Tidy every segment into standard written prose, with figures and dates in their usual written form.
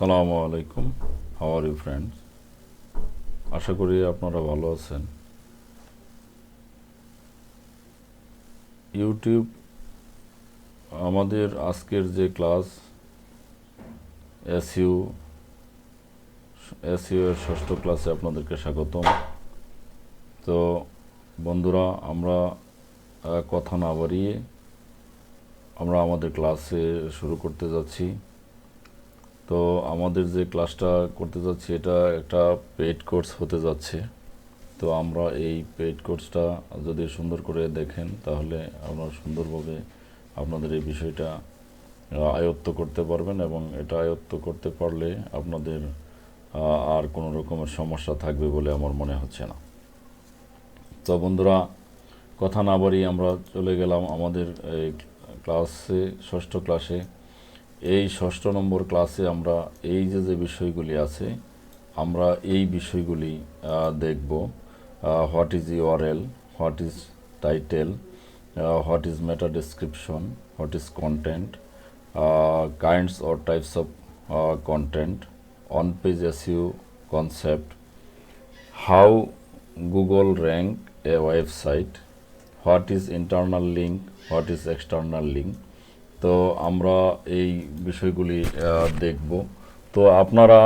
আসসালামু আলাইকুম। How are you friends? আশা করি আপনারা ভালো আছেন। ইউটিউব আমাদের আজকের যে ক্লাস এসইউ এসইউ এর ষষ্ঠ ক্লাসে আপনাদেরকে স্বাগতম। তো বন্ধুরা, আমরা কথা না বাড়িয়ে আমরা আমাদের ক্লাসে শুরু করতে যাচ্ছি। তো আমাদের যে ক্লাসটা করতে যাচ্ছি এটা একটা পেইড কোর্স হতে যাচ্ছে। তো আমরা এই পেইড কোর্সটা যদি সুন্দর করে দেখেন তাহলে আপনারা সুন্দরভাবে আপনাদের এই বিষয়টা আয়ত্ত করতে পারবেন, এবং এটা আয়ত্ত করতে পারলে আপনাদের আর কোনো রকমের সমস্যা থাকবে বলে আমার মনে হচ্ছে না। তো বন্ধুরা, কথা না বাড়িয়ে আমরা চলে গেলাম আমাদের এই ক্লাসে, ষষ্ঠ ক্লাসে। এই ষষ্ঠ নম্বর ক্লাসে আমরা এই যে বিষয়গুলি আছে আমরা এই বিষয়গুলি দেখব। What is URL, what is title, what is meta description, what is content, kinds or types of content, on-page SEO concept, how Google rank a website, what is internal link, what is external link। তো আমরা এই বিষয়গুলি দেখব। তো আপনারা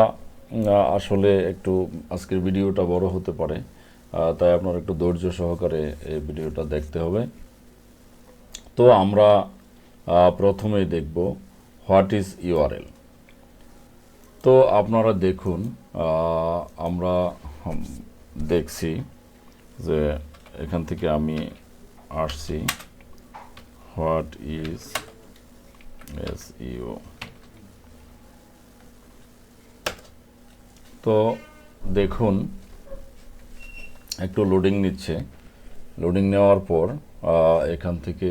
আসলে একটু আজকের ভিডিওটা বড় হতে পারে, তাই আপনারা একটু ধৈর্য সহকারে এই ভিডিওটা দেখতে হবে। তো আমরা প্রথমেই দেখব হোয়াট ইজ ইউআরএল। তো আপনারা দেখুন, আমরা দেখছি যে এখান থেকে আমি আসছি হোয়াট ইজ এসইও। তো দেখুন একটু লোডিং নিচ্ছে। লোডিং নেওয়ার পর এখান থেকে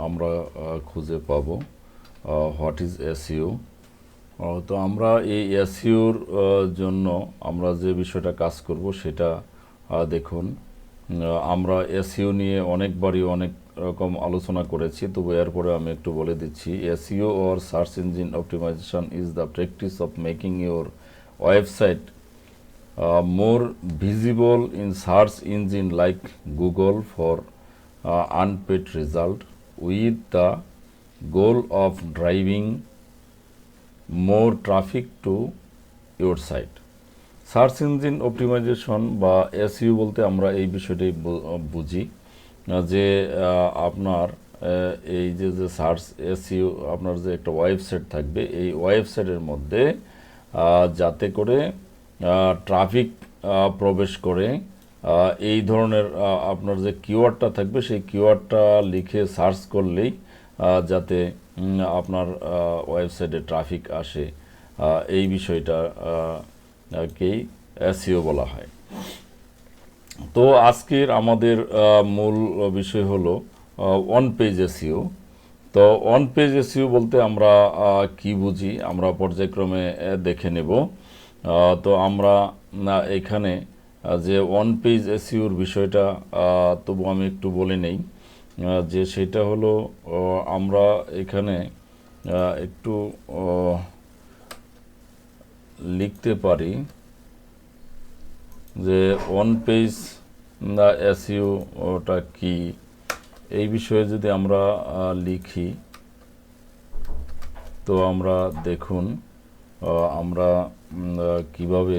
আমরা খুঁজে পাবো হোয়াট ইজ এসইও। তো আমরা এই এসইওর জন্য আমরা যে বিষয়টা কাজ করব সেটা দেখুন। আমরা এসইও নিয়ে অনেকবারই অনেক রকম আলোচনা করেছি, তবু এরপরে আমি একটু বলে দিচ্ছি। SEO or search engine optimisation is the practice of making your website more visible in search engine like Google for unpaid result, with the goal of driving more traffic to your site. Search engine optimisation বা SEO বলতে আমরা এই বিষয়টাই বুঝি যে আপনার এই যে সার্চ এসইও, আপনার যে একটা ওয়েবসাইট থাকবে, এই ওয়েবসাইটের মধ্যে যাতে করে ট্রাফিক প্রবেশ করে এই ধরনের আপনার যে কিওয়ার্ডটা থাকবে সেই কিওয়ার্ডটা লিখে সার্চ করলেই যাতে আপনার ওয়েবসাইটে ট্রাফিক আসে, এই বিষয়টাকেই এসইও বলা হয়। তো আজকের আমাদের মূল বিষয় হলো অন পেজ এসইও। তো অন পেজ এসইও বলতে আমরা কি বুঝি আমরা পর্যায়ক্রমে দেখে নেব। তো আমরা এখানে যে ওয়ান পেজ এসইওর বিষয়টা তবু আমি একটু বলে নেই, যে সেটা হলো আমরা এখানে একটু লিখতে পারি যে ওয়ান পেজ এসইও ওটা কি, এই বিষয়ে যদি আমরা লিখি তো আমরা দেখুন আমরা কিভাবে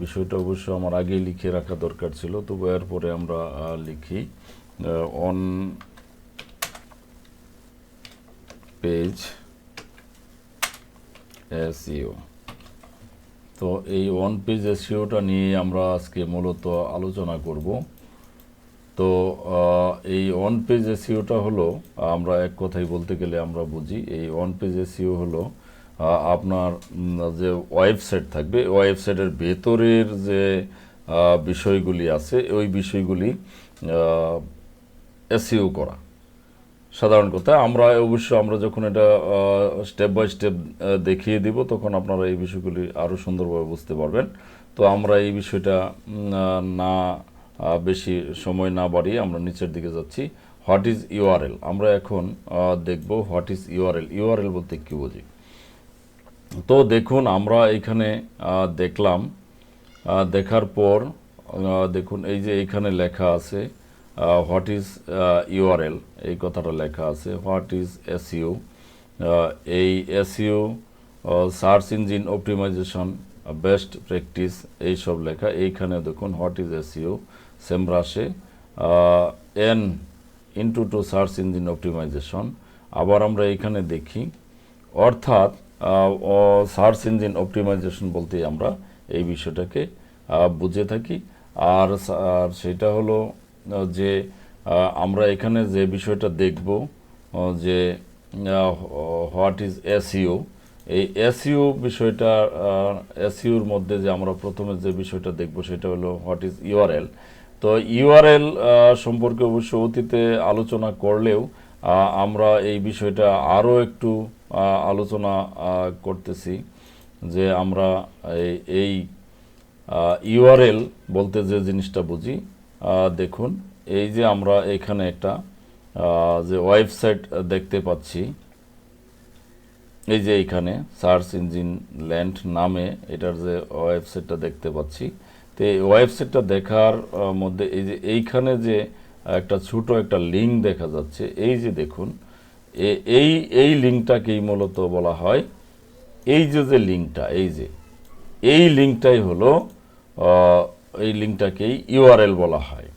বিষয়টা অবশ্য আমার আগেই লিখে রাখা দরকার ছিল, তবু এরপরে আমরা লিখি অন পেজ এসইও। তো এই অন পেজ এসইওটা নিয়ে আমরা আজকে মূলত আলোচনা করব। তো এই অন পেজ এসইওটা হলো, আমরা এক কথায় বলতে গেলে আমরা বুঝি এই অন পেজ এসইও হলো আপনার যে ওয়েবসাইট থাকবে, ওয়েবসাইটের ভেতরের যে বিষয়গুলি আছে ওই বিষয়গুলি এসইও করা। সাধারণ কথা আমরা আমরা যখন এটা স্টেপ বাই স্টেপ দেখিয়ে দিব তখন আপনারা এই বিষয়গুলি আরও সুন্দরভাবে বুঝতে পারবেন। তো আমরা এই বিষয়টা না বেশি সময় না বাড়িয়ে আমরা নিচের দিকে যাচ্ছি। হোয়াট ইজ ইউআরএল আমরা এখন দেখব। হোয়াট ইজ ইউআরএল, ইউআরএল বলতে কী বুঝি। তো দেখুন আমরা এখানে দেখলাম, দেখার পর দেখুন এই যে এখানে লেখা আছে হোয়াট ইজ ইউআরএল, এই কথাটা লেখা আছে। হোয়াট ইজ এসইও, এই SEO search engine optimisation best practice, এইসব লেখা। এইখানে দেখুন হোয়াট ইজ এসইও সেমরাসে an into to search engine optimisation. আবার আমরা এখানে দেখি, অর্থাৎ সার্চ ইঞ্জিন অপটিমাইজেশন বলতে আমরা এই বিষয়টাকে বুঝে থাকি। আর সেটা হলো যে আমরা এখানে যে বিষয়টা দেখব যে হোয়াট ইজ এসইও, এই এসইও বিষয়টা, এসইওর মধ্যে যে আমরা প্রথমে যে বিষয়টা দেখব সেটা হলো হোয়াট ইজ ইউআরএল। তো ইউআরএল সম্পর্কে অবশ্য অতীতে আলোচনা করলেও আমরা এই বিষয়টা আরও একটু আলোচনা করতেছি, যে আমরা এই ইউআরএল বলতে যে জিনিসটা বুঝি। দেখুন এই যে আমরা এখানে একটা যে ওয়েবসাইট দেখতে পাচ্ছি, এই যে এইখানে সার্চ ইঞ্জিন ল্যান্ড নামে এটার যে ওয়েবসাইটটা দেখতে পাচ্ছি। তো এই ওয়েবসাইটটা দেখার মধ্যে এই যে এইখানে যে একটা ছোট একটা লিঙ্ক দেখা যাচ্ছে, এই যে দেখুন এই লিঙ্কটাকেই মূলত বলা হয়, এই যে লিঙ্কটা, এই লিঙ্কটাই হলো এই লিঙ্কটাকেই ইউআরএল বলা হয়।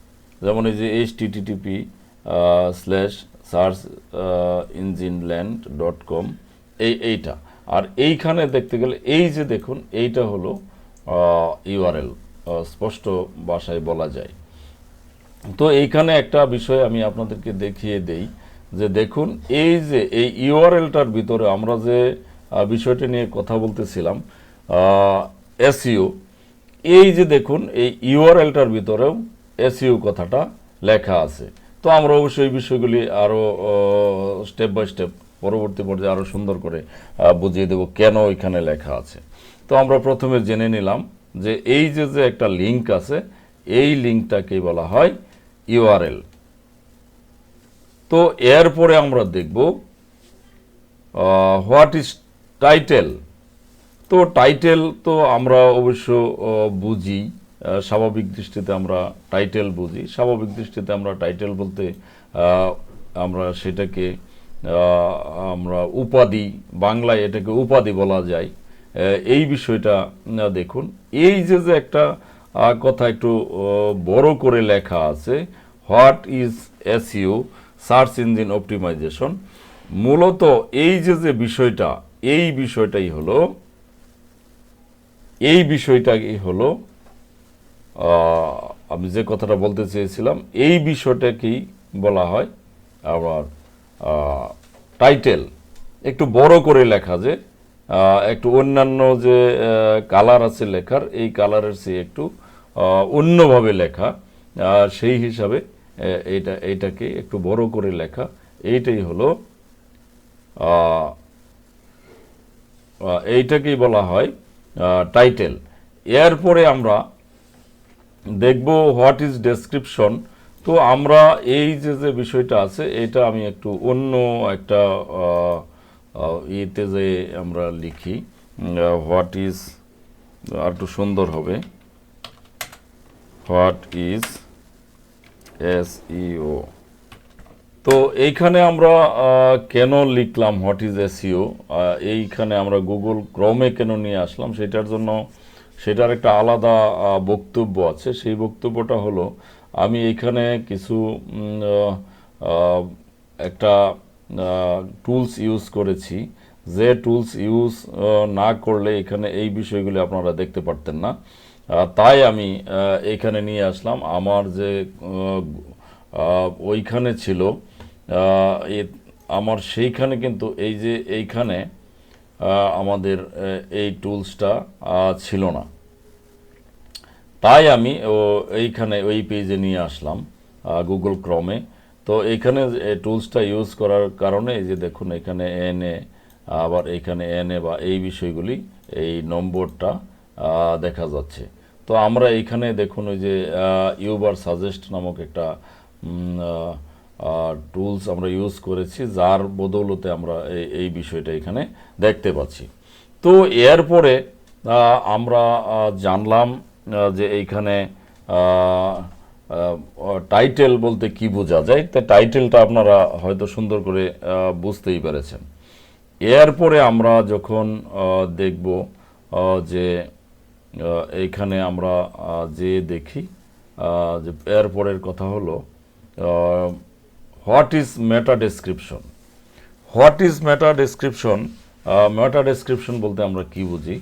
যেমন এই যে http/searchingineland.com, এইটা। আর এইখানে দেখতে গেলে এই যে দেখুন এইটা হলো ইউআরএল, স্পষ্ট ভাষায় বলা যায়। তো এইখানে একটা বিষয় আমি আপনাদেরকে দেখিয়ে দেই, যে দেখুন এই যে এই ইউআরএলটার ভিতরে আমরা যে বিষয়টা নিয়ে কথা বলতেছিলাম এসইও, এই যে দেখুন এই ইউআরএলটার ভিতরেও এসইও কথাটা লেখা আছে। তো আমরা অবশ্যই এই বিষয়গুলি আরও স্টেপ বাই স্টেপ পরবর্তী পর্যায়ে আরও সুন্দর করে বুঝিয়ে দেব কেন এখানে লেখা আছে। তো আমরা প্রথমে জেনে নিলাম যে এই যে একটা লিঙ্ক আছে, এই লিঙ্কটাকেই বলা হয় ইউআরএল। তো এরপরে আমরা দেখব হোয়াট ইজ টাইটেল। তো টাইটেল তো আমরা অবশ্য বুঝি, স্বাভাবিক দৃষ্টিতে আমরা টাইটেল বুঝি। স্বাভাবিক দৃষ্টিতে আমরা টাইটেল বলতে আমরা সেটাকে আমরা উপাধি, বাংলায় এটাকে উপাধি বলা যায়। এই বিষয়টা দেখুন, এই যে একটা কথা একটু বড় করে লেখা আছে, what is SEO search engine optimisation. মূলত এই যে বিষয়টা, এই বিষয়টাই হলো আমি যে কথাটা বলতে চেয়েছিলাম, এই বিষয়টাকেই বলা হয় আবার টাইটেল। একটু বড় করে লেখা, যে একটু অন্যান্য যে কালার আছে লেখার, এই কালারের চেয়ে একটু অন্যভাবে লেখা, সেই হিসাবে এইটাকে একটু বড় করে লেখা, এইটাই হলো এইটাকেই বলা হয় টাইটেল। এরপরে আমরা দেখব হোয়াট ইজ ডেসক্রিপশন। তো আমরা এই যে বিষয়টা আছে, এটা আমি একটু অন্য একটা ইয়েতে যে আমরা লিখি, হোয়াট ইজ, আর একটু সুন্দর হবে, হোয়াট ইজ এসইও। তো এইখানে আমরা কেন লিখলাম হোয়াট ইজ এসইও, এইখানে আমরা গুগল ক্রোমে কেন নিয়ে আসলাম, সেটার একটা আলাদা বক্তব্য আছে। সেই বক্তব্যটা হলো, আমি এইখানে কিছু একটা টুলস ইউজ করেছি, যে টুলস ইউজ না করলে এখানে এই বিষয়গুলি আপনারা দেখতে পারতেন না। তাই আমি এইখানে নিয়ে আসলাম। আমার যে ওইখানে ছিল আমার, সেইখানে কিন্তু এই যে এইখানে আমাদের এই টুলসটা ছিল না। তাই আমি এইখানে ওই পেজে নিয়ে আসলাম গুগল ক্রোমে। তো এইখানে টুলসটা ইউজ করার কারণে এই যে দেখুন এখানে এনএ, আবার এইখানে এনএ বা এই বিষয়গুলি, এই নম্বরটা দেখা যাচ্ছে। তো আমরা এইখানে দেখুন ওই যে ইউবার সাজেস্ট নামক একটা টুলস আমরা ইউজ করেছি, যার বদৌলতে আমরা এই বিষয়টা এখানে দেখতে পাচ্ছি। তো এরপরে আমরা জানলাম যে এইখানে টাইটেল বলতে কি বোঝা যায়, তা টাইটেলটা আপনারা হয়তো সুন্দর করে বুঝতেই পেরেছেন। এরপরে আমরা যখন দেখব যে এইখানে আমরা যে দেখি যে এরপরের কথা হলো what is meta description. What is meta description? Meta description বলতে আমরা কি বুঝি?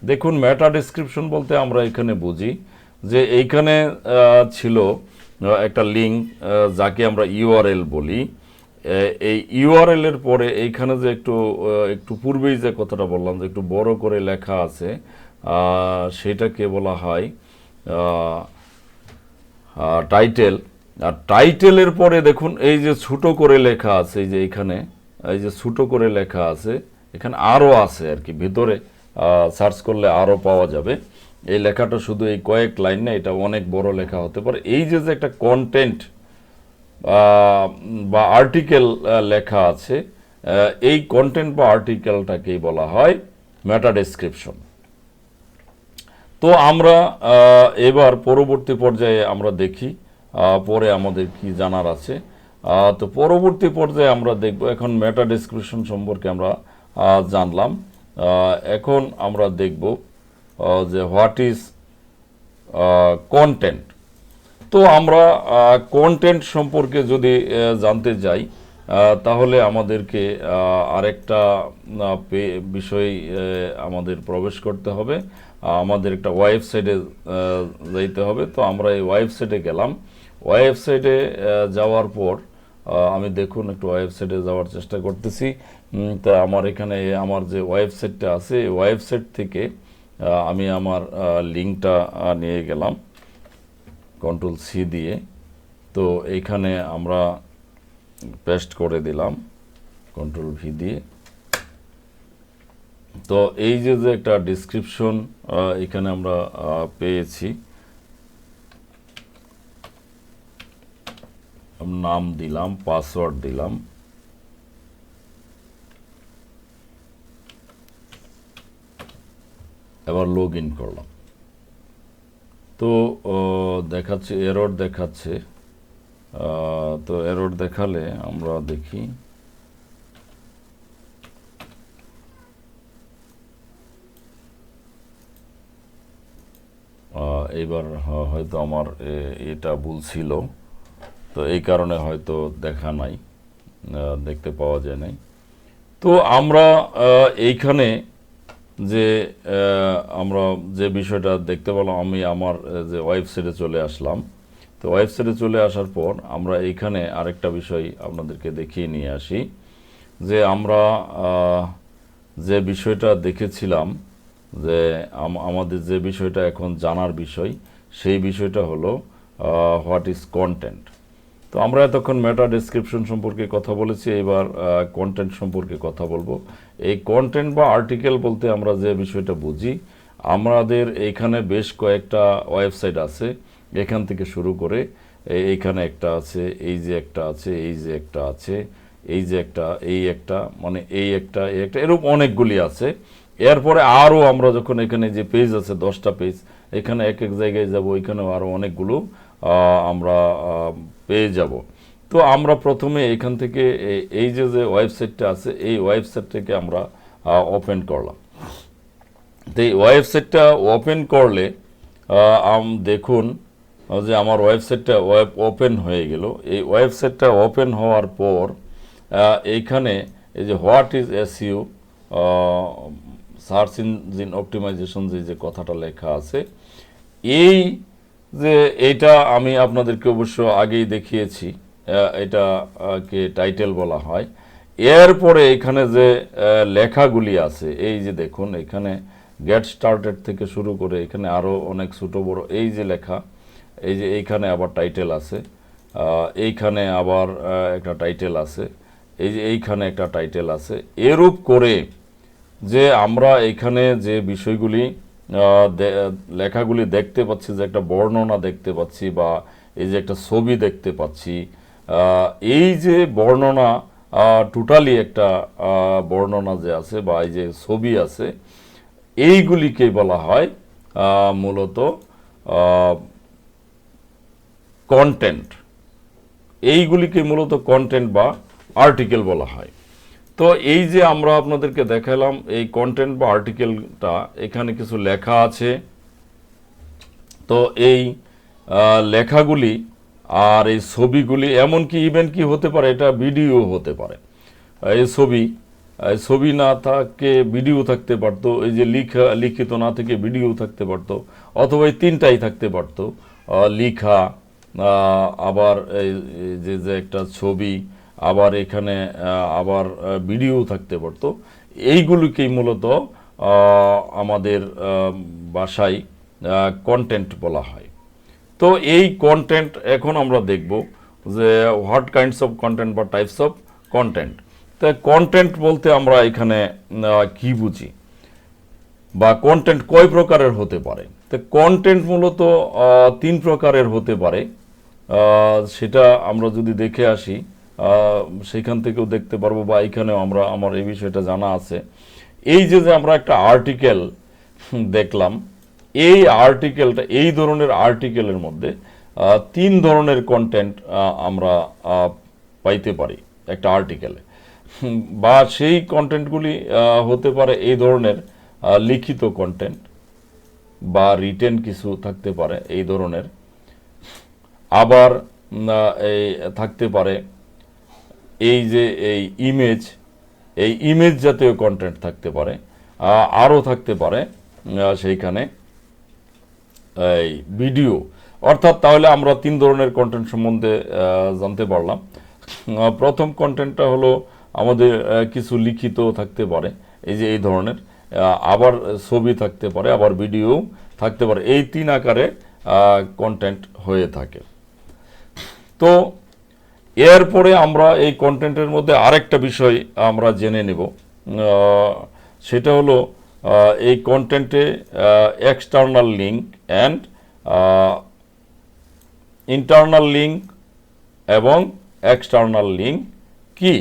দেখুন, মেটা ডেসক্রিপশন বলতে আমরা এখানে বুঝি যে এইখানে ছিল একটা লিঙ্ক, যাকে আমরা ইউআরএল বলি। এই ইউআরএল এর পরে এইখানে যে একটু পূর্বেই যে কথাটা বললাম যে একটু বড় করে লেখা আছে, সেটাকে বলা হয় টাইটেল। আর টাইটেলের পরে দেখুন এই যে ছোট করে লেখা আছে, এই যে এইখানে এই যে ছোট করে লেখা আছে, এখানে আরও আছে আর কি, ভিতরে সার্চ করলে আরও পাওয়া যাবে। এই লেখাটা শুধু এই কয়েক লাইন না, এটা অনেক বড় লেখা হতে পারে। এই যে একটা কন্টেন্ট বা আর্টিকেল লেখা আছে, এই কন্টেন্ট বা আর্টিকেলটাকেই বলা হয় মেটা ডেসক্রিপশন। তো আমরা এবার পরবর্তী পর্যায়ে আমরা দেখি পরে আমাদের কি জানার আছে। তো পরবর্তী পর্যায়ে আমরা দেখব, এখন মেটা ডেসক্রিপশন সম্পর্কে আমরা জানলাম। এখন আমরা দেখব যে হোয়াট ইজ কন্টেন্ট। তো আমরা কন্টেন্ট সম্পর্কে যদি জানতে যাই, তাহলে আমাদেরকে আরেকটা বিষয় আমাদের প্রবেশ করতে হবে। আমাদের একটা ওয়েবসাইটে যাইতে হবে। তো আমরা এই ওয়েবসাইটে গেলাম। ওয়েবসাইটে যাওয়ার পর আমি দেখুন একটু ওয়েবসাইটে যাওয়ার চেষ্টা করতেছি। তা আমার এখানে আমার যে ওয়েবসাইটটা আছে, এই ওয়েবসাইট থেকে আমি আমার লিঙ্কটা নিয়ে গেলাম কন্ট্রোল সি দিয়ে। তো এইখানে আমরা পেস্ট করে দিলাম কন্ট্রোল ভি দিয়ে। তো এই যে একটা ডিসক্রিপশন এখানে আমরা পেয়েছি, নাম দিলাম, পাসওয়ার্ড দিলাম, এবার লগ ইন করলাম। তো দেখাচ্ছে এরর দেখাচ্ছে। তো এরর দেখালে আমরা দেখি এইবার হয়তো আমার এটা ভুল ছিল, তো এই কারণে হয়তো দেখা নাই, দেখতে পাওয়া যায় নাই। তো আমরা এইখানে যে আমরা যে বিষয়টা দেখতে পেলাম, আমি আমার যে ওয়েবসাইটে চলে আসলাম। তো ওয়েবসাইটে চলে আসার পর আমরা এইখানে আরেকটা বিষয় আপনাদেরকে দেখিয়ে নিয়ে আসি, যে আমরা যে বিষয়টা দেখেছিলাম, যে আমাদের যে বিষয়টা এখন জানার বিষয়, সেই বিষয়টা হলো হোয়াট ইজ কন্টেন্ট। তো আমরা এতক্ষণ মেটা ডেসক্রিপশন সম্পর্কে কথা বলেছি, এবার কন্টেন্ট সম্পর্কে কথা বলবো। এই কন্টেন্ট বা আর্টিকেল বলতে আমরা যে বিষয়টা বুঝি, আমাদের এইখানে বেশ কয়েকটা ওয়েবসাইট আছে। এখান থেকে শুরু করে এইখানে একটা আছে, এই যে একটা আছে, এই যে একটা আছে, এই যে একটা, এই একটা, মানে এই একটা, এই একটা, এরকম অনেকগুলি আছে। এরপরে আরও আমরা যখন এখানে যে পেজ আছে 10টা পেজ, এখানে এক এক জায়গায় যাব, এখানেও আরও অনেকগুলো আমরা পেয়ে যাব। তো আমরা প্রথমে এখান থেকে এই যে ওয়েবসাইটটা আছে, এই ওয়েবসাইটটাকে আমরা ওপেন করলাম। তো এই ওয়েবসাইটটা ওপেন করলে দেখুন যে আমার ওয়েবসাইটটা ওপেন হয়ে গেল। এই ওয়েবসাইটটা ওপেন হওয়ার পর এইখানে এই যে what is SEO, search engine optimisation, যে কথাটা লেখা আছে, এই যে এইটা আমি আপনাদেরকে অবশ্য আগেই দেখিয়েছি, এটাকে টাইটেল বলা হয়। এরপরে এখানে যে লেখাগুলি আছে, এই যে দেখুন এখানে গেট স্টার্টেড থেকে শুরু করে এখানে আরও অনেক ছোট বড় এই যে লেখা, এই যে এইখানে আবার টাইটেল আছে, এইখানে আবার একটা টাইটেল আছে, এই যে এইখানে একটা টাইটেল আছে। এরূপ করে যে আমরা এখানে যে বিষয়গুলি লেখাগুলি দেখতে পাচ্ছি, যে একটা বর্ণনা দেখতে পাচ্ছি, বা এই যে একটা ছবি দেখতে পাচ্ছি, এই যে বর্ণনা টোটালি একটা বর্ণনা যে আছে, বা এই যে ছবি আছে, এইগুলিকেই বলা হয় মূলত কন্টেন্ট। এইগুলিকে মূলত কন্টেন্ট বা আর্টিকেল বলা হয়। তো এই যে আমরা আপনাদেরকে দেখালাম এই কন্টেন্ট বা আর্টিকেলটা, এখানে কিছু লেখা আছে। তো এই লেখাগুলি আর এই ছবিগুলি, এমনকি ইভেন কি হতে পারে, এটা ভিডিও হতে পারে। এই ছবি না থাকে ভিডিও থাকতে পারতো, এই যে লিখিত না থেকে ভিডিও থাকতে পারতো, অথবা এই তিনটাই থাকতে পারতো, লিখা, আবার এই যে যে একটা ছবি, আবার এখানে আবার ভিডিও থাকতে পারতো। এইগুলিকেই মূলত আমাদের ভাষায় কন্টেন্ট বলা হয়। তো এই কন্টেন্ট এখন আমরা দেখব যে হোয়াট কাইন্ডস অফ কন্টেন্ট বা টাইপস অফ কন্টেন্ট। তো কন্টেন্ট বলতে আমরা এখানে কি বুঝি, বা কন্টেন্ট কয় প্রকারের হতে পারে। তো কন্টেন্ট মূলত তিন প্রকারের হতে পারে। সেটা আমরা যদি দেখে আসি, সেখান থেকেও দেখতে পারবো, বা এখানেও আমার এই বিষয়টা জানা আছে। এই যে আমরা একটা আর্টিকেল দেখলাম, এই আর্টিকেলটা, এই ধরনের আর্টিকেলের মধ্যে তিন ধরনের কন্টেন্ট আমরা পাইতে পারি একটা আর্টিকেলে। বা সেই কন্টেন্টগুলি হতে পারে এই ধরনের লিখিত কন্টেন্ট, বা রিটেন কিছু থাকতে পারে এই ধরনের। আবার এই থাকতে পারে এই যে এই ইমেজ জাতীয় কন্টেন্ট থাকতে পারে। আরও থাকতে পারে সেইখানে এই ভিডিও। অর্থাৎ তাহলে আমরা তিন ধরনের কন্টেন্ট সম্বন্ধে জানতে পারলাম। প্রথম কন্টেন্টটা হলো আমাদের কিছু লিখিত থাকতে পারে, এই যে এই ধরনের, আবার ছবি থাকতে পারে, আবার ভিডিও থাকতে পারে। এই তিন আকারে কন্টেন্ট হয়ে থাকে। তো এরপরে আমরা এই কন্টেন্টের মধ্যে আরেকটা বিষয় আমরা জেনে নেব। সেটা হলো এই কন্টেন্টে external link and internal link এবং এক্সটার্নাল লিঙ্ক কি।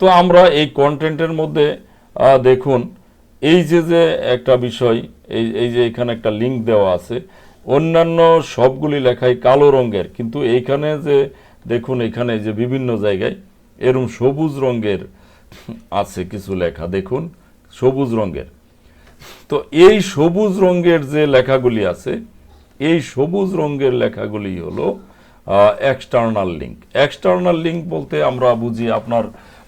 তো আমরা এই কন্টেন্টের মধ্যে দেখুন, এই যে যে একটা বিষয়, এই যে এখানে একটা লিঙ্ক দেওয়া আছে। অন্যান্য সবগুলি লেখাই কালো রঙের, কিন্তু এইখানে যে দেখুন, এখানে যে বিভিন্ন জায়গায় এরকম সবুজ রঙের আছে কিছু লেখা, দেখুন সবুজ রঙের। তো এই সবুজ রঙের যে লেখাগুলি আছে, এই সবুজ রঙের লেখাগুলি হলো এক্সটার্নাল লিঙ্ক। এক্সটার্নাল লিঙ্ক বলতে আমরা বুঝি আপনার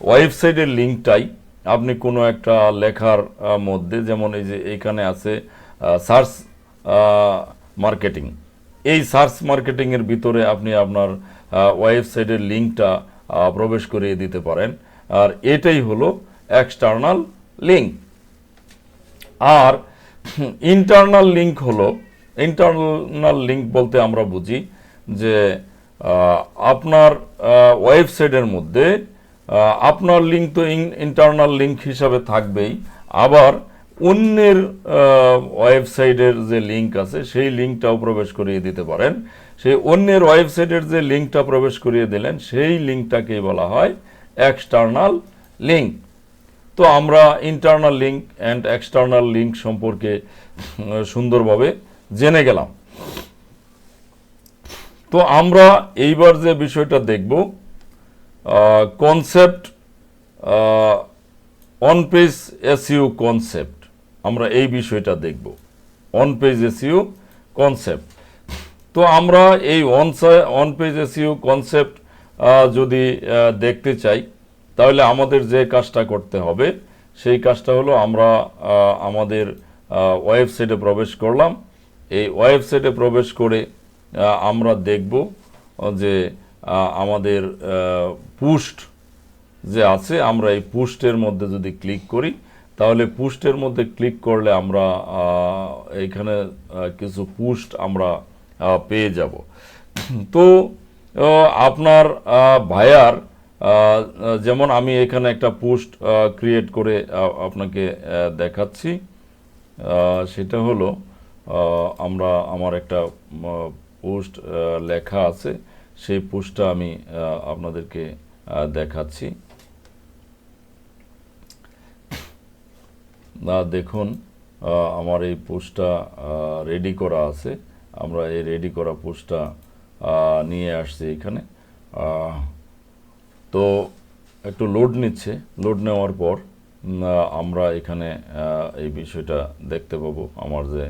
ওয়েবসাইটের লিঙ্কটাই আপনি কোনো একটা লেখার মধ্যে, যেমন এই যে এইখানে আছে সার্চ মার্কেটিং, এই সার্চ মার্কেটিংয়ের ভিতরে আপনি আপনার ওয়েবসাইটের লিঙ্কটা প্রবেশ করিয়ে দিতে পারেন, আর এটাই হলো এক্সটার্নাল লিঙ্ক। আর ইন্টারনাল লিঙ্ক হলো, ইন্টারনাল লিঙ্ক বলতে আমরা বুঝি যে আপনার ওয়েবসাইটের মধ্যে আপনার লিঙ্ক তো ইন্টারনাল লিঙ্ক হিসাবে থাকবেই, আবার অন্যের ওয়েবসাইটের যে লিঙ্ক আছে সেই লিঙ্কটাও প্রবেশ করিয়ে দিতে পারেন। সেই অন্যের ওয়েবসাইটের যে লিঙ্কটা প্রবেশ করিয়ে দিলেন, সেই লিঙ্কটাকেই বলা হয় এক্সটার্নাল লিঙ্ক। তো আমরা internal link and external link সম্পর্কে সুন্দরভাবে জেনে গেলাম। তো আমরা এইবার যে বিষয়টা দেখব, concept, on page SEO concept, আমরা এই বিষয়টা দেখব, অন পেজ এসইও কনসেপ্ট। তো আমরা এই অন পেজ এসইও কনসেপ্ট যদি দেখতে চাই, তাহলে আমাদের যে কাজটা করতে হবে সেই কাজটা হলো, আমরা আমাদের ওয়েবসাইটে প্রবেশ করলাম। এই ওয়েবসাইটে প্রবেশ করে আমরা দেখব যে আমাদের পোস্ট যে আছে, আমরা এই পোস্টের মধ্যে যদি ক্লিক করি, তাহলে পোস্টের মধ্যে ক্লিক করলে আমরা এখানে কিছু পোস্ট আমরা পেয়ে যাব। তো আপনার ভাইয়ার, যেমন আমি এখানে একটা পোস্ট ক্রিয়েট করে আপনাকে দেখাচ্ছি। সেটা হলো আমার একটা পোস্ট লেখা আছে, সেই পোস্টটা আমি আপনাদেরকে দেখাচ্ছি। দেখুন, আমার এই পোস্টটা রেডি করা আছে। আমরা এই রেডি করা পোস্টটা নিয়ে আসছি এখানে। তো একটু লোড নিচ্ছে, লোড নেওয়ার পর আমরা এখানে এই বিষয়টা দেখতে পাবো। আমার যে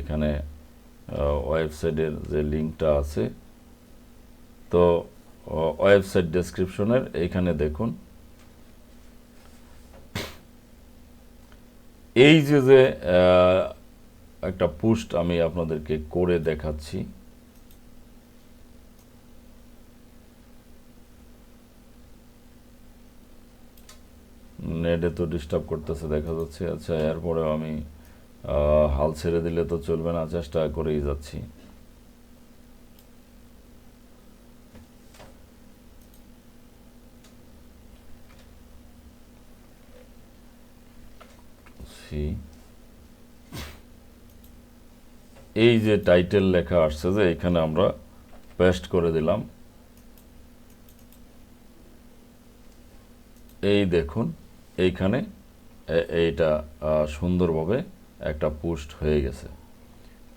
এখানে ওয়েবসাইটের যে লিঙ্কটা আছে, তো ওয়েবসাইট ডেসক্রিপশনের এইখানে দেখুন, এই যে একটা পোস্ট আমি আপনাদেরকে করে দেখাচ্ছি। নেটে তো ডিস্টার্ব করতেছে দেখা যাচ্ছে। আচ্ছা, এরপরেও আমি হাল ছেড়ে দিলে তো চলবে না, চেষ্টা করেই যাচ্ছি। এই যে টাইটেল লেখা আসছে, যে এখানে আমরা পেস্ট করে দিলাম। এই দেখুন এইখানে এইটা সুন্দরভাবে একটা পোস্ট হয়ে গেছে।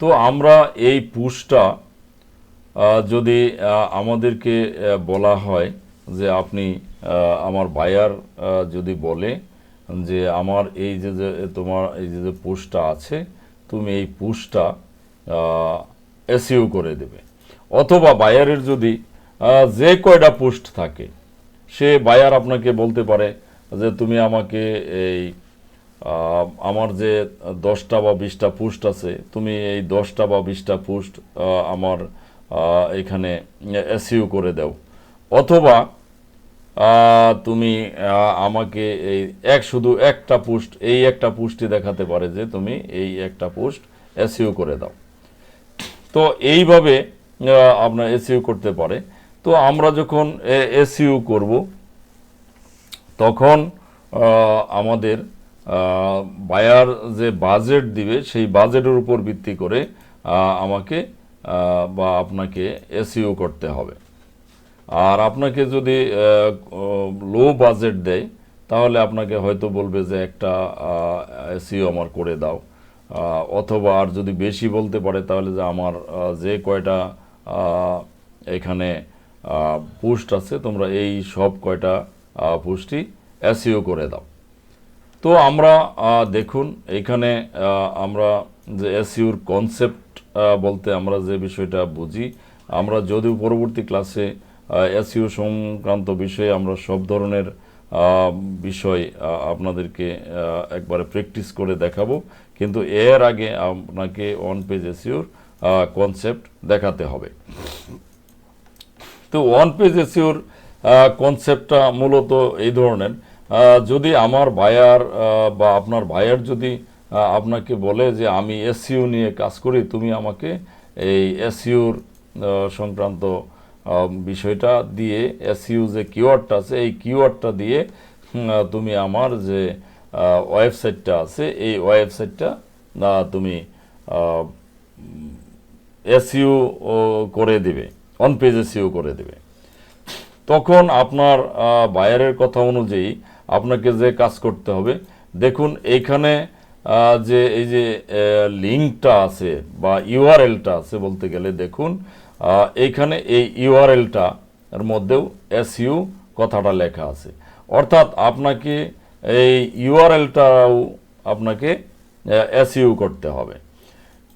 তো আমরা এই পোস্টটা যদি আমাদেরকে বলা হয় যে আপনি আমার বায়ার যদি বলে যে আমার এই যে তোমার এই যে পোস্টটা আছে, তুমি এই পোস্টটা এসইও করে দেবে, অথবা বায়ারের যদি যে কয়টা পোস্ট থাকে, সে বায়ার আপনাকে বলতে পারে যে তুমি আমাকে এই আমার যে 10টা বা 20টা পোস্ট আছে, তুমি এই 10টা বা 20টা পোস্ট আমার এখানে এসইও করে দাও, অথবা তুমি আমাকে এই শুধু একটা পোস্ট, এই একটা পোস্টই দেখাতে পারে যে তুমি এই একটা পোস্ট এসইও করে দাও। তো এইভাবে আপনার এসইও করতে পারে। তো আমরা যখন এসইও করব, তখন আমাদের বায়ার যে বাজেট দিবে, সেই বাজেটের উপর ভিত্তি করে আমাকে বা আপনাকে এসইও করতে হবে। আর আপনাকে যদি লো বাজেট দেয়, তাহলে আপনাকে হয়তো বলবে যে একটা এসইও আমার করে দাও, অথবা আর যদি বেশি বলতে পারে, তাহলে যে আমার যে কয়টা এখানে পোস্ট আছে, তোমরা এই সব কয়টা পোস্টই এসইও করে দাও। তো আমরা দেখুন এইখানে আমরা যে এসইওর কনসেপ্ট বলতে আমরা যে বিষয়টা বুঝি, আমরা যদিও পরবর্তী ক্লাসে এসইও সংক্রান্ত বিষয়ে আমরা সব ধরনের বিষয় আপনাদেরকে একবারে প্র্যাকটিস করে দেখাবো, কিন্তু এর আগে আপনাকে ওয়ান পেজ এসইওর কনসেপ্ট দেখাতে হবে। তো ওয়ান পেজ এসইওর কনসেপ্টটা মূলত এই ধরনের, যদি আমার বায়ার বা আপনার বায়ার যদি আপনাকে বলে যে আমি এসইও নিয়ে কাজ করি, তুমি আমাকে এই এসইওর সংক্রান্ত বিষয়টা দিয়ে, এসইও যে কিওয়ার্ডটা আছে, এই কিওয়ার্ডটা দিয়ে তুমি আমার যে ওয়েবসাইটটা আছে, এই ওয়েবসাইটটা তুমি এসইও করে দিবে, অন পেজ এসইও করে দিবে। তখন আপনার বায়ারের কথা অনুযায়ী আপনাকে যে কাজ করতে হবে, দেখুন এইখানে যে এই যে লিঙ্কটা আছে বা ইউআরএলটা আছে, বলতে গেলে দেখুন এইখানে এই ইউআরএলটা এর মধ্যেও এসইও কথাটা লেখা আছে, অর্থাৎ আপনাকে এই ইউআরএলটাও আপনাকে এসইও করতে হবে।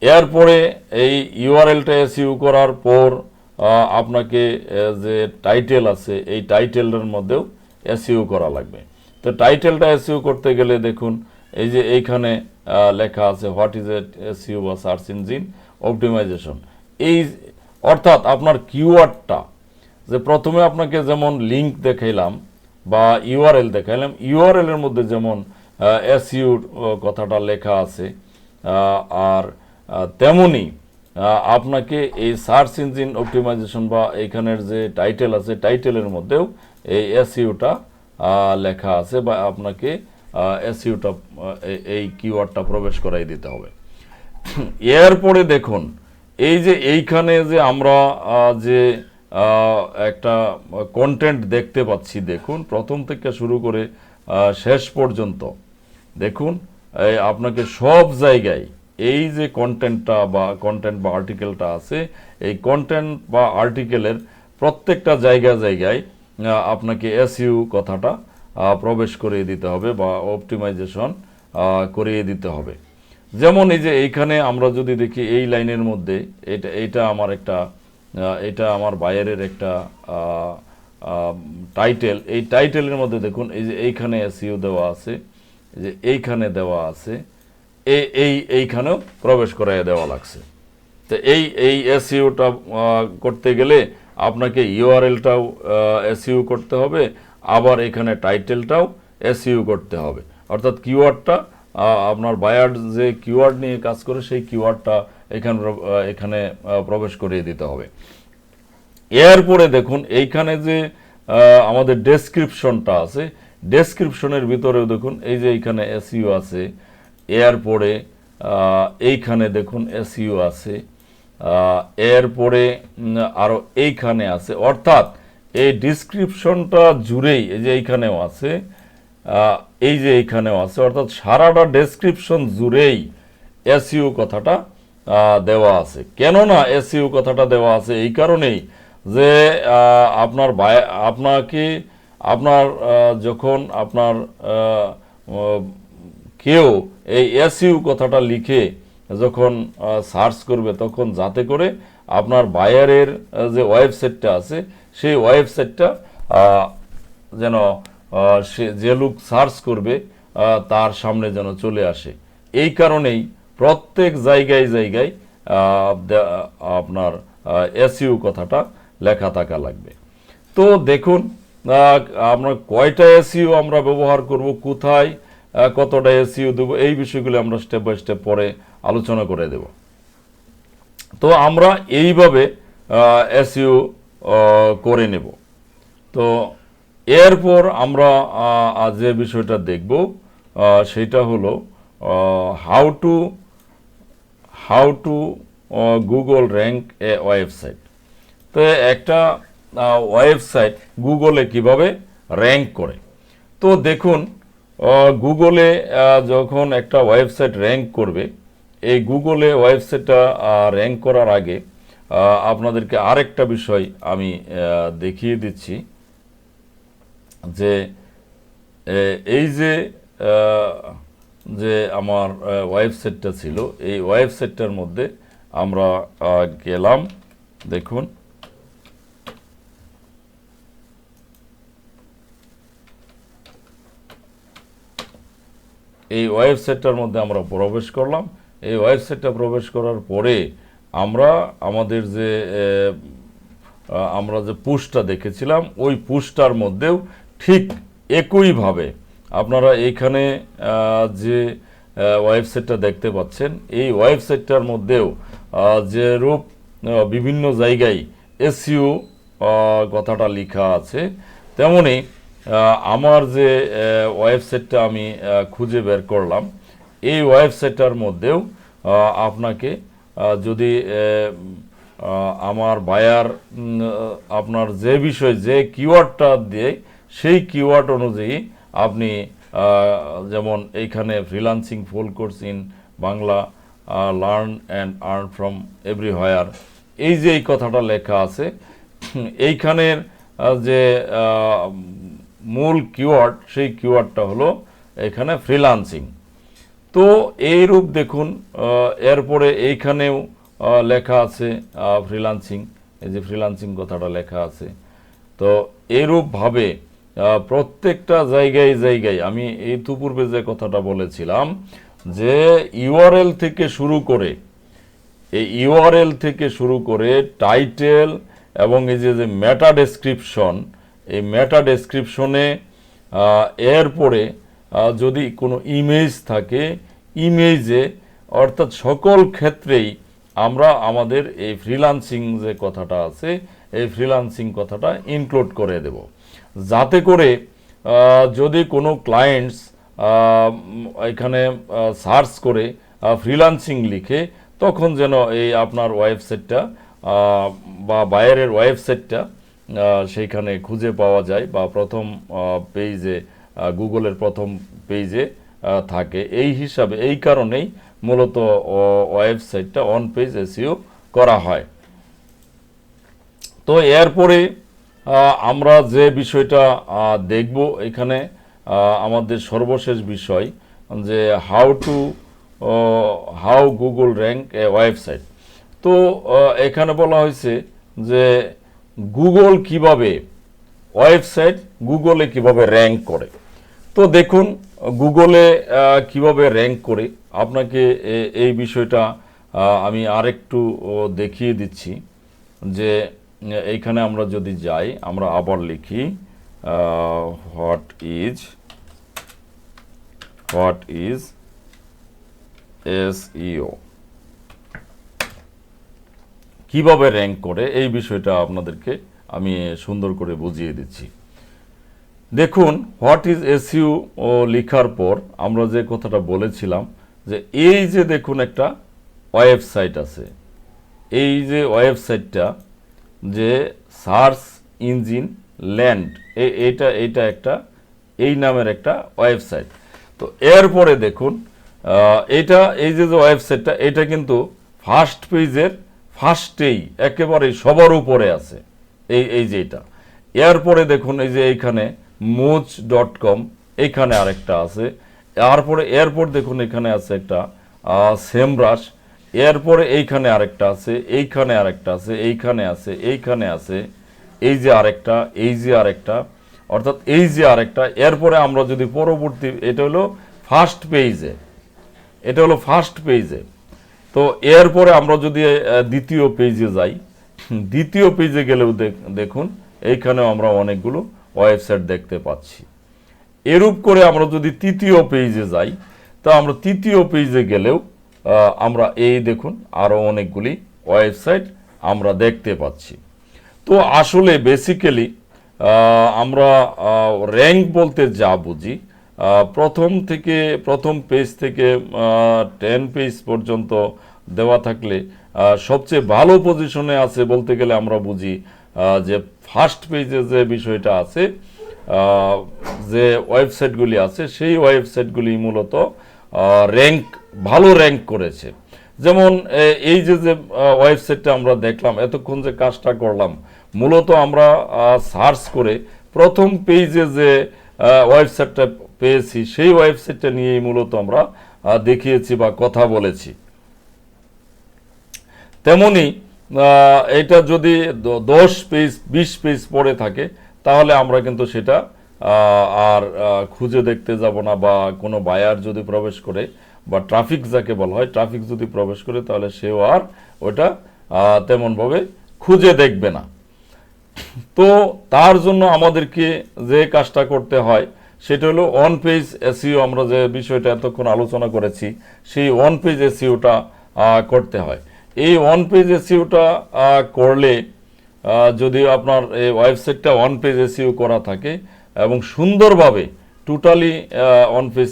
এরপরে এই ইউআরএলটা এসইও করার পর আপনাকে যে টাইটেল আছে, এই টাইটেলের মধ্যেও এসইও করা লাগবে। তো টাইটেলটা এসইও করতে গেলে দেখুন এই যে এইখানে লেখা আছে হোয়াট ইজ এসইও বা সার্চ ইঞ্জিন অপটিমাইজেশন। এই অর্থাৎ আপনার কিওয়ার্ডটা, যে প্রথমে আপনাকে যেমন লিঙ্ক দেখাইলাম বা ইউআরএল দেখাইলাম, ইউআরএল এর মধ্যে যেমন এসইও কথাটা লেখা আছে, আর তেমনি আপনাকে এই সার্চ ইঞ্জিন অপটিমাইজেশন বা এইখানের যে টাইটেল আছে, টাইটেলের মধ্যেও এই এসইওটা লেখা আছে, বা আপনাকে এসইওটা এই কিওয়ার্ডটা প্রবেশ করাই দিতে হবে। এরপরে দেখুন এই যে এইখানে যে আমরা যে একটা কন্টেন্ট দেখতে পাচ্ছি, দেখুন প্রথম থেকে শুরু করে শেষ পর্যন্ত দেখুন আপনাকে সব জায়গায় এই যে কন্টেন্ট বা আর্টিকেলটা আছে, এই কন্টেন্ট বা আর্টিকেলের প্রত্যেকটা জায়গায় আপনাকে এসইউ কথাটা প্রবেশ করিয়ে দিতে হবে বা অপটিমাইজেশন করিয়ে দিতে হবে। যেমন এই যে এইখানে আমরা যদি দেখি এই লাইনের মধ্যে এটা আমার বায়ারের একটা টাইটেল। এই টাইটেলের মধ্যে দেখুন এই যে এইখানে এসইউ দেওয়া আছে, যে এইখানে দেওয়া আছে, এইখানেও প্রবেশ করাইয়া দেওয়া লাগছে। তো এই এসইউটা করতে গেলে আপনাকে ইউআরএলটাও এসইউ করতে হবে, আবার এখানে টাইটেলটাও এসইউ করতে হবে। অর্থাৎ কিওয়ার্ডটা আপনার বায়ার যে কিওয়ার্ড নিয়ে কাজ করে সেই কিওয়ার্ডটা এখানে প্রবেশ করিয়ে দিতে হবে। এরপরে দেখুন এইখানে যে আমাদের ডেসক্রিপশনটা আছে, ডেসক্রিপশনের ভিতরেও দেখুন এই যে এইখানে এসইউ আছে, এরপরে এইখানে দেখুন এসইউ আছে, এরপরে আরও এইখানে আছে। অর্থাৎ এই ডিসক্রিপশনটা জুড়েই এই যে এইখানেও আছে, এই যে এইখানেও আছে, অর্থাৎ সারাটা ডেসক্রিপশন জুড়েই এসইউ কথাটা দেওয়া আছে। কেননা এসইউ কথাটা দেওয়া আছে এই কারণেই যে যখন আপনার কেউ এই এসইউ কথাটা লিখে যখন সার্চ করবে, তখন যাতে করে আপনার বায়ারের যে ওয়েবসাইটটা আছে সেই ওয়েবসাইটটা যেন সে যে লোক সার্চ করবে তার সামনে যেন চলে আসে। এই কারণেই প্রত্যেক জায়গায় আপনার এসইউ কথাটা লেখা থাকা লাগবে। তো দেখুন আমরা কয়টা এসইউ আমরা ব্যবহার করব, কোথায় কতটা এসইউ দেব, এই বিষয়গুলো আমরা স্টেপ বাই স্টেপ পরে আলোচনা করে দেব। তো আমরা এইভাবে এসইউ করে নেব। তো এরপর আমরা যে বিষয়টা দেখব সেটা হলো how to Google rank A website. তো একটা ওয়েবসাইট গুগলে কিভাবে র্যাঙ্ক করে। তো দেখুন গুগলে যখন একটা ওয়েবসাইট র্যাঙ্ক করবে, এই গুগলে ওয়েবসাইটটা র্যাঙ্ক করার আগে আপনাদেরকে আরেকটা বিষয় আমি দেখিয়ে দিচ্ছি, যে এই যে আমার ওয়েবসাইটটা ছিল, এই ওয়েবসাইটটার মধ্যে আমরা গেলাম। দেখুন এই ওয়েবসাইটটার মধ্যে আমরা প্রবেশ করলাম। এই ওয়েবসাইটটা প্রবেশ করার পরে আমরা আমরা যে পুশটা দেখেছিলাম, ওই পুশটার মধ্যেও ঠিক একইভাবে আপনারা এইখানে যে ওয়েবসাইটটা দেখতে পাচ্ছেন, এই ওয়েবসাইটটার মধ্যেও যে রূপ বিভিন্ন জায়গায় এসইউ কথাটা লেখা আছে, তেমনি আমার যে ওয়েবসাইটটা আমি খুঁজে বের করলাম, এই ওয়েবসাইটটার মধ্যেও আপনাকে যদি আমার বায়ার আপনার যে বিষয় যে কিওয়ার্ডটা দেয় সেই কিওয়ার্ড অনুযায়ী আপনি যেমন এইখানে freelancing full course in Bangla, learn and earn from everywhere, এই যে এই কথাটা লেখা আছে, এইখানের যে মূল কিওয়ার্ড সেই কিওয়ার্ডটা হলো এখানে ফ্রিল্যান্সিং। তো এইরূপ দেখুন এরপরে এইখানেও লেখা আছে ফ্রিল্যান্সিং, এই যে ফ্রিল্যান্সিং কথাটা লেখা আছে। তো এইরূপভাবে প্রত্যেকটা জায়গায় আমি এই পূর্বে যে কথাটা বলেছিলাম, যে ইউআরএল থেকে শুরু করে টাইটেল এবং এই যে মেটা ডেসক্রিপশন, এই মেটা ডেসক্রিপশনে এরপরে যদি কোনো ইমেজ থাকে, ইমেজে, অর্থাৎ সকল ক্ষেত্রেই আমরা আমাদের এই ফ্রিল্যান্সিং যে কথাটা আছে এই ফ্রিল্যান্সিং কথাটা ইনক্লুড করে দেব, যাতে করে যদি কোনো ক্লায়েন্টস এখানে সার্চ করে ফ্রিল্যান্সিং লিখে, তখন যেন এই আপনার ওয়েবসাইটটা বা বায়ারের ওয়েবসাইটটা সেইখানে খুঁজে পাওয়া যায়, বা প্রথম পেজে গুগলের প্রথম পেজে থাকে, এই হিসাবে এই কারণেই মূলত ওয়েবসাইটটা অন পেজ এসইও করা হয়। তো এরপরে আমরা যে বিষয়টা দেখব এখানে আমাদের সর্বশেষ বিষয় যে how Google rank A website. তো এখানে বলা হয়েছে যে গুগল কিভাবে ওয়েবসাইট গুগলে কিভাবে র্যাঙ্ক করে। তো দেখুন গুগলে কিভাবে র্যাঙ্ক করে আপনাকে এই বিষয়টা আমি আরেকটু দেখিয়ে দিচ্ছি যে এইখানে আমরা যদি যাই, আমরা আবার লিখি হোয়াট ইজ এসইও, কিভাবে র্যাঙ্ক করে এই বিষয়টা আপনাদেরকে আমি সুন্দর করে বুঝিয়ে দিচ্ছি। দেখুন হোয়াট ইজ এসইও লেখার পর আমরা যে কথাটা বলেছিলাম যে এই যে দেখুন একটা ওয়েবসাইট আছে, এই যে ওয়েবসাইটটা যে সার্চ ইঞ্জিন ল্যান্ড, এটা একটা এই নামের একটা ওয়েবসাইট। তো এরপরে দেখুন এটা এই যে ওয়েবসাইটটা এটা কিন্তু ফার্স্ট পেজের ফার্স্টেই একেবারে সবার উপরে আছে এই যে এটা। এরপরে দেখুন এই যে এইখানে moz.com এইখানে আরেকটা আছে, এরপর দেখুন এখানে আছে একটা সেমরাশ, এরপরে এইখানে আরেকটা আছে, এইখানে আরেকটা আছে, এইখানে আছে, এইখানে আছে, এই যে আরেকটা, এই যে আরেকটা, অর্থাৎ এই যে আরেকটা। এরপরে আমরা যদি পরবর্তী এটা হলো ফার্স্ট পেজে, তো এরপরে আমরা যদি দ্বিতীয় পেজে যাই, দ্বিতীয় পেজে গেলেও দেখুন এইখানেও আমরা অনেকগুলো ওয়েবসাইট দেখতে পাচ্ছি। এরূপ করে আমরা যদি তৃতীয় পেজে যাই, তা আমরা তৃতীয় পেজে গেলেও আমরা এই দেখুন আরও অনেকগুলি ওয়েবসাইট আমরা দেখতে পাচ্ছি। তো আসলে বেসিক্যালি আমরা র্যাঙ্ক বলতে যা বুঝি, প্রথম পেজ থেকে 10 পেজ পর্যন্ত দেওয়া থাকলে সবচেয়ে ভালো পজিশনে আছে বলতে গেলে আমরা বুঝি যে ফার্স্ট পেজে যে বিষয়টা আছে, যে ওয়েবসাইটগুলি আছে সেই ওয়েবসাইটগুলি মূলত ভালো র্যাঙ্ক করেছে। যেমন এই যে ওয়েবসাইটটা আমরা দেখলাম, এতক্ষণ যে কাজটা করলাম, মূলত আমরা সার্চ করে প্রথম পেজে যে ওয়েবসাইটটা পেয়েছি সেই ওয়েবসাইটটা নিয়েই মূলত আমরা দেখিয়েছি বা কথা বলেছি। তেমনি এটা যদি 10 পেজ 20 পেজ পড়ে থাকে তাহলে আমরা কিন্তু সেটা আর খুঁজে দেখতে যাব না, বা কোনো বায়ার যদি প্রবেশ করে বা ট্রাফিক যাকে বলা হয়, ট্রাফিক যদি প্রবেশ করে তাহলে সেও আর ওটা তেমনভাবে খুঁজে দেখবে না। তো তার জন্য আমাদেরকে যে কাজটা করতে হয় সেটা হলো অন পেজ এসইও। আমরা যে বিষয়টা এতক্ষণ আলোচনা করেছি সেই অন পেজ এসইওটা করতে হয়। এই অন পেজ এসইওটা করলে যদি আপনার এই ওয়েবসাইটটা অন পেজ এসইও করা থাকে এবং সুন্দরভাবে টোটালি অন পেজ